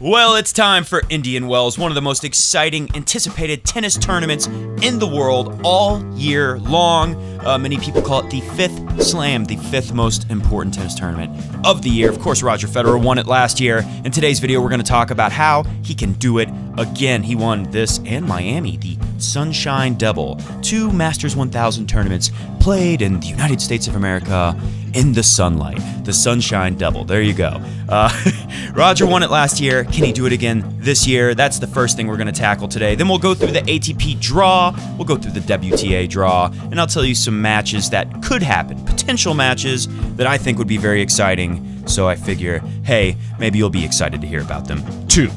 Well, it's time for Indian Wells, one of the most exciting, anticipated tennis tournaments in the world all year long. Many people call it the fifth slam, the fifth most important tennis tournament of the year. Of course, Roger Federer won it last year. In today's video, we're going to talk about how he can do it again. He won this and Miami, the Sunshine Double, two Masters 1000 tournaments played in the United States of America in the sunlight. The Sunshine Double. There you go. Roger won it last year. Can he do it again this year? That's the first thing we're going to tackle today. Then we'll go through the ATP draw. We'll go through the WTA draw. And I'll tell you some matches that could happen. Potential matches that I think would be very exciting. So I figure, hey, maybe you'll be excited to hear about them too.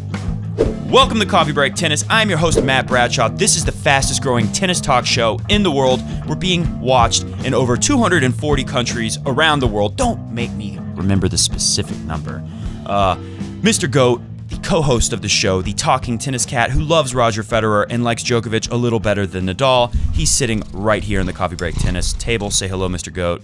Welcome to Coffee Break Tennis. I'm your host, Matt Bradshaw. This is the fastest growing tennis talk show in the world. We're being watched in over 240 countries around the world. Don't make me remember the specific number. Mr. Goat, the co-host of the show, the talking tennis cat who loves Roger Federer and likes Djokovic a little better than Nadal. He's sitting right here in the Coffee Break Tennis table. Say hello, Mr. Goat.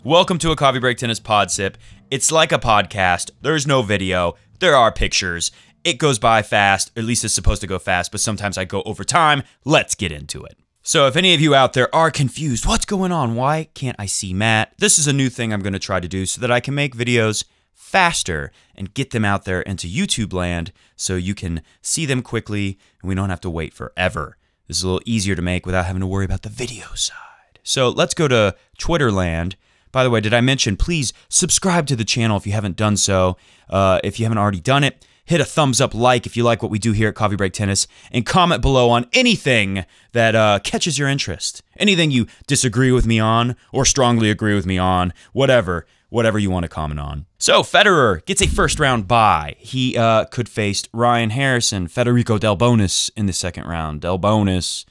Welcome to a Coffee Break Tennis pod sip. It's like a podcast. There's no video. There are pictures. It goes by fast. At least it's supposed to go fast, but sometimes I go over time. Let's get into it. So if any of you out there are confused, what's going on? Why can't I see Matt? This is a new thing I'm going to try to do so that I can make videos faster and get them out there into YouTube land so you can see them quickly and we don't have to wait forever. This is a little easier to make without having to worry about the video side. So let's go to Twitter land. By the way, did I mention, please subscribe to the channel if you haven't done so. If you haven't already done it, hit a thumbs up like if you like what we do here at Coffee Break Tennis, and comment below on anything that catches your interest. Anything you disagree with me on or strongly agree with me on, whatever you want to comment on. So Federer gets a first round bye. He could face Ryan Harrison, Federico Del Bonis in the second round. Del Bonis.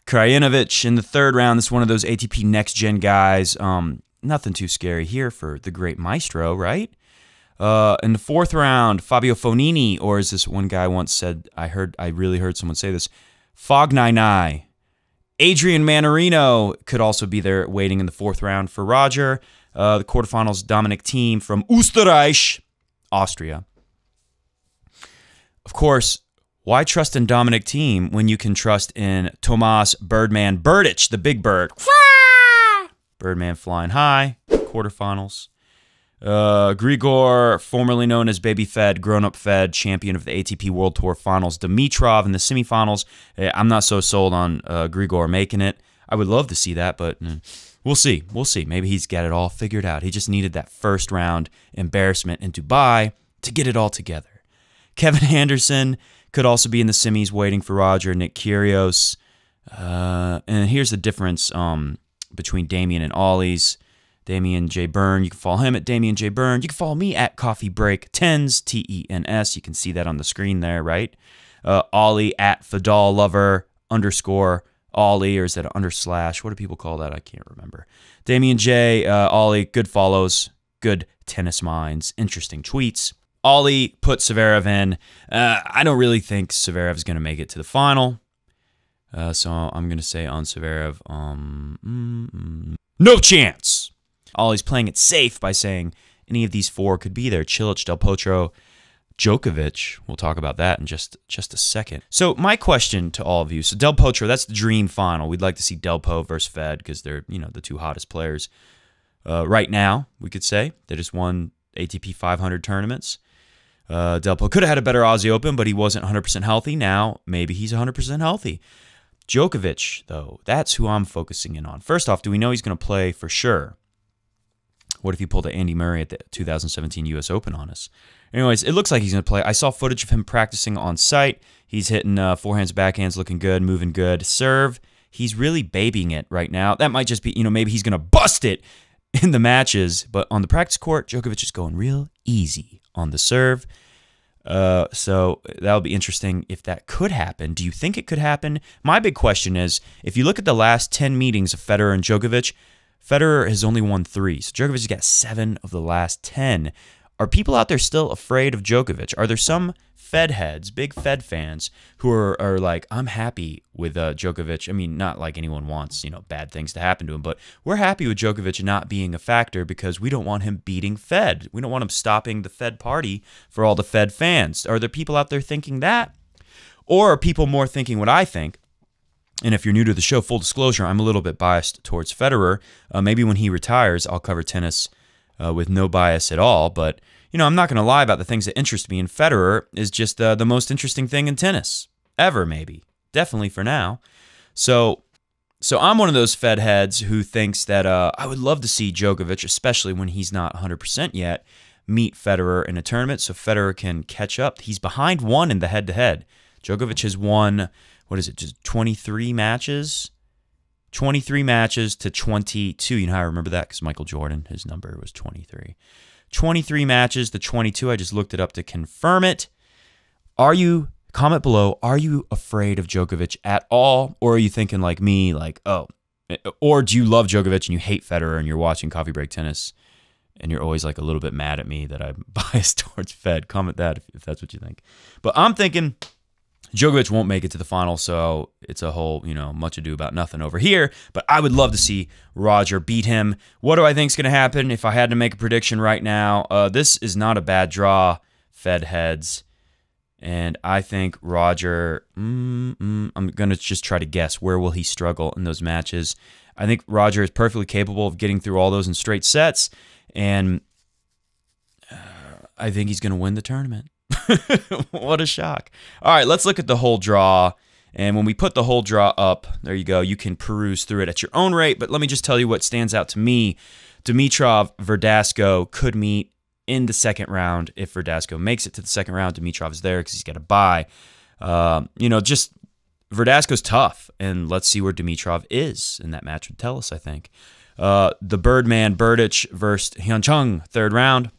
Krajinovic in the third round. This is one of those ATP Next Gen guys. Nothing too scary here for the great maestro, right? In the fourth round, Fabio Fognini, or as this one guy once said, I really heard someone say this, Fognini. Adrian Manarino could also be there waiting in the fourth round for Roger. The quarterfinals, Dominic Thiem from Österreich, Austria. Of course, why trust in Dominic Thiem when you can trust in Tomas Birdman Berdych, the big bird? Birdman flying high, quarterfinals. Grigor, formerly known as Baby Fed, grown-up Fed, champion of the ATP World Tour Finals. Dimitrov in the semifinals. I'm not so sold on Grigor making it. I would love to see that, but we'll see. We'll see. Maybe he's got it all figured out. He just needed that first round embarrassment in Dubai to get it all together. Kevin Anderson could also be in the semis waiting for Roger. Nick Kyrgios. And here's the difference between Damian and Ollie's. Damian J. Byrne, you can follow him at Damian J. Byrne. You can follow me at Coffee Break Tens, T-E-N-S. You can see that on the screen there, right? Ollie at Fadal Lover _ Ollie, or is that an /? What do people call that? I can't remember. Damian J. Ollie, good follows, good tennis minds, interesting tweets. Ollie put Zverev in. I don't really think Zverev is going to make it to the final. So I'm going to say on Zverev, no chance. Ollie's playing it safe by saying any of these four could be there. Cilic, Del Potro, Djokovic. We'll talk about that in just a second. So my question to all of you. So Del Potro, that's the dream final. We'd like to see Del Po versus Fed because they're, the two hottest players right now, we could say. They just won ATP 500 tournaments. Del Po could have had a better Aussie Open, but he wasn't 100% healthy. Now, maybe he's 100% healthy. Djokovic, though, that's who I'm focusing in on. First off, do we know he's going to play for sure? What if he pulled a Andy Murray at the 2017 U.S. Open on us? Anyways, it looks like he's going to play. I saw footage of him practicing on site. He's hitting forehands, backhands, looking good, moving good. Serve, he's really babying it right now. That might just be, maybe he's going to bust it in the matches, but on the practice court, Djokovic is going real easy on the serve. So that'll be interesting if that could happen. Do you think it could happen? My big question is, if you look at the last 10 meetings of Federer and Djokovic, Federer has only won 3. So Djokovic has got 7 of the last 10. Are people out there still afraid of Djokovic? Are there some Fed heads, big Fed fans who are like, I'm happy with Djokovic. I mean, not like anyone wants, bad things to happen to him, but we're happy with Djokovic not being a factor because we don't want him beating Fed. We don't want him stopping the Fed party for all the Fed fans. Are there people out there thinking that? Or are people more thinking what I think? And if you're new to the show, full disclosure, I'm a little bit biased towards Federer. Maybe when he retires, I'll cover tennis with no bias at all. But, I'm not going to lie about the things that interest me. And Federer is just the most interesting thing in tennis ever, maybe. Definitely for now. So I'm one of those Fed heads who thinks that I would love to see Djokovic, especially when he's not 100% yet, meet Federer in a tournament so Federer can catch up. He's behind one in the head-to-head. Djokovic has won, just 23 matches? 23 matches to 22. You know how I remember that? Because Michael Jordan, his number was 23. 23 matches to 22. I just looked it up to confirm it. Comment below, are you afraid of Djokovic at all? Or are you thinking like me, or do you love Djokovic and you hate Federer and you're watching Coffee Break Tennis and you're always like a little bit mad at me that I'm biased towards Fed? Comment that if that's what you think. But I'm thinking Djokovic won't make it to the final, so it's a whole, much ado about nothing over here. But I would love to see Roger beat him. What do I think is going to happen if I had to make a prediction right now? This is not a bad draw, Fed heads. And I think Roger, I'm going to just try to guess. Where will he struggle in those matches? I think Roger is perfectly capable of getting through all those in straight sets. And I think he's going to win the tournament. What a shock. All right, let's look at the whole draw. And when we put the whole draw up, there you go. You can peruse through it at your own rate. But let me just tell you what stands out to me. Dimitrov, Verdasco could meet in the second round. If Verdasco makes it to the second round, Dimitrov is there because he's got to bye. Just Verdasco's tough. And let's see where Dimitrov is. And that match would tell us, I think. The Birdman, Berdych versus Hyun Chung, third round.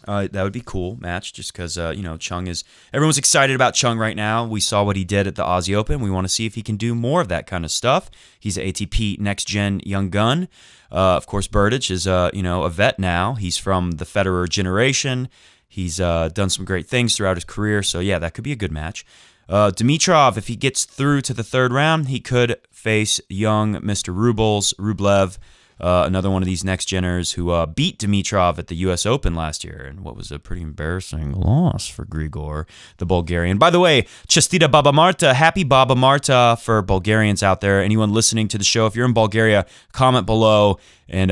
That would be cool match just because, Chung is... Everyone's excited about Chung right now. We saw what he did at the Aussie Open. We want to see if he can do more of that kind of stuff. He's an ATP next-gen young gun. Of course, Berdych is, a vet now. He's from the Federer generation. He's done some great things throughout his career. So, yeah, that could be a good match. Dimitrov, if he gets through to the third round, he could face young Mr. Rublev. Another one of these next-geners who beat Dimitrov at the U.S. Open last year, and what was a pretty embarrassing loss for Grigor, the Bulgarian. By the way, Chestita Baba Marta, happy Baba Marta for Bulgarians out there. Anyone listening to the show, if you're in Bulgaria, comment below and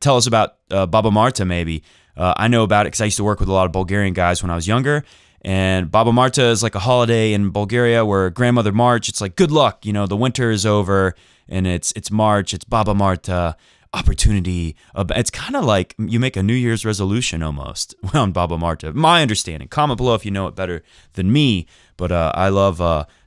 tell us about Baba Marta maybe. I know about it because I used to work with a lot of Bulgarian guys when I was younger, and Baba Marta is like a holiday in Bulgaria where Grandmother March, it's like good luck, the winter is over, and it's March, it's Baba Marta, opportunity. It's kind of like you make a New Year's resolution almost on Baba Marta. My understanding. Comment below if you know it better than me, but I love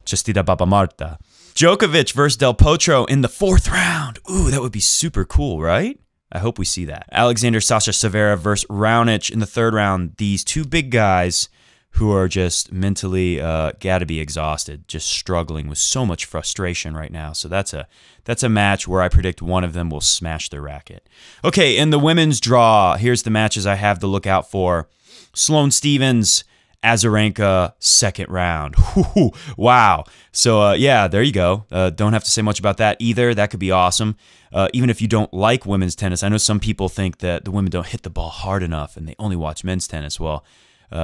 Chestita Baba Marta. Djokovic versus Del Potro in the fourth round. Ooh, that would be super cool, right? I hope we see that. Alexander Sasha Severa versus Raonic in the third round. These two big guys who are just mentally got to be exhausted, just struggling with so much frustration right now. So that's a match where I predict one of them will smash their racket. Okay, in the women's draw, here's the matches I have to look out for. Sloane Stephens, Azarenka, second round. Wow. So, yeah, there you go. Don't have to say much about that either. That could be awesome. Even if you don't like women's tennis, I know some people think that the women don't hit the ball hard enough and they only watch men's tennis. Well,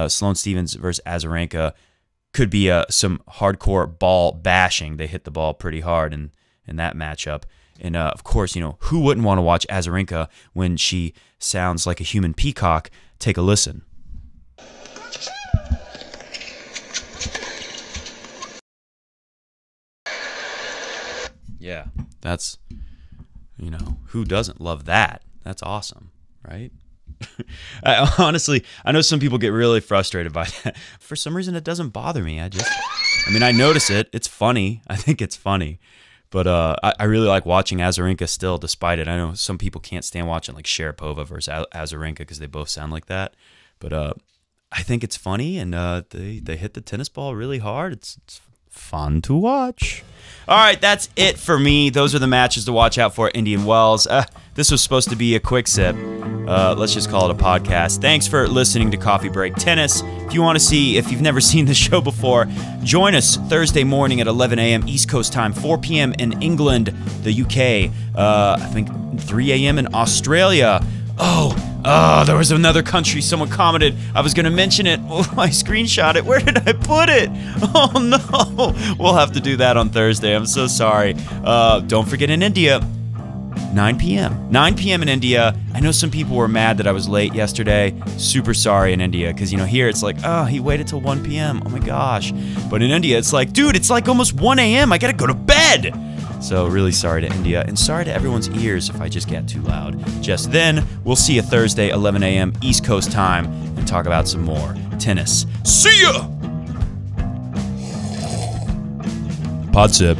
Sloane Stephens versus Azarenka could be some hardcore ball bashing. They hit the ball pretty hard in that matchup. And, of course, who wouldn't want to watch Azarenka when she sounds like a human peacock? Take a listen. Yeah, that's, who doesn't love that? That's awesome, right? Honestly, I know some people get really frustrated by that. For some reason, it doesn't bother me. I notice it. It's funny. I think it's funny. But I really like watching Azarenka still, despite it. I know some people can't stand watching like Sharapova versus Azarenka because they both sound like that. But I think it's funny, and they hit the tennis ball really hard. It's fun to watch. All right, that's it for me. Those are the matches to watch out for at Indian Wells. This was supposed to be a quick sip. let's just call it a podcast. Thanks for listening to Coffee Break Tennis. If you want to see, if you've never seen the show before, join us Thursday morning at 11 a.m. East Coast time, 4 p.m. in England, the UK, I think 3 a.m. in Australia. Oh, there was another country. Someone commented. I was going to mention it. Oh, I screenshot it. Where did I put it? Oh, no. We'll have to do that on Thursday. I'm so sorry. Don't forget in India, 9 p.m. 9 p.m. in India. I know some people were mad that I was late yesterday. Super sorry in India. Because, here it's like, oh, he waited till 1 p.m. Oh, my gosh. But in India, it's like, dude, it's like almost 1 a.m. I got to go to bed. So really sorry to India, and sorry to everyone's ears if I just get too loud. Just then, we'll see you Thursday, 11 a.m. East Coast time, and talk about some more tennis. See ya! Pod sip.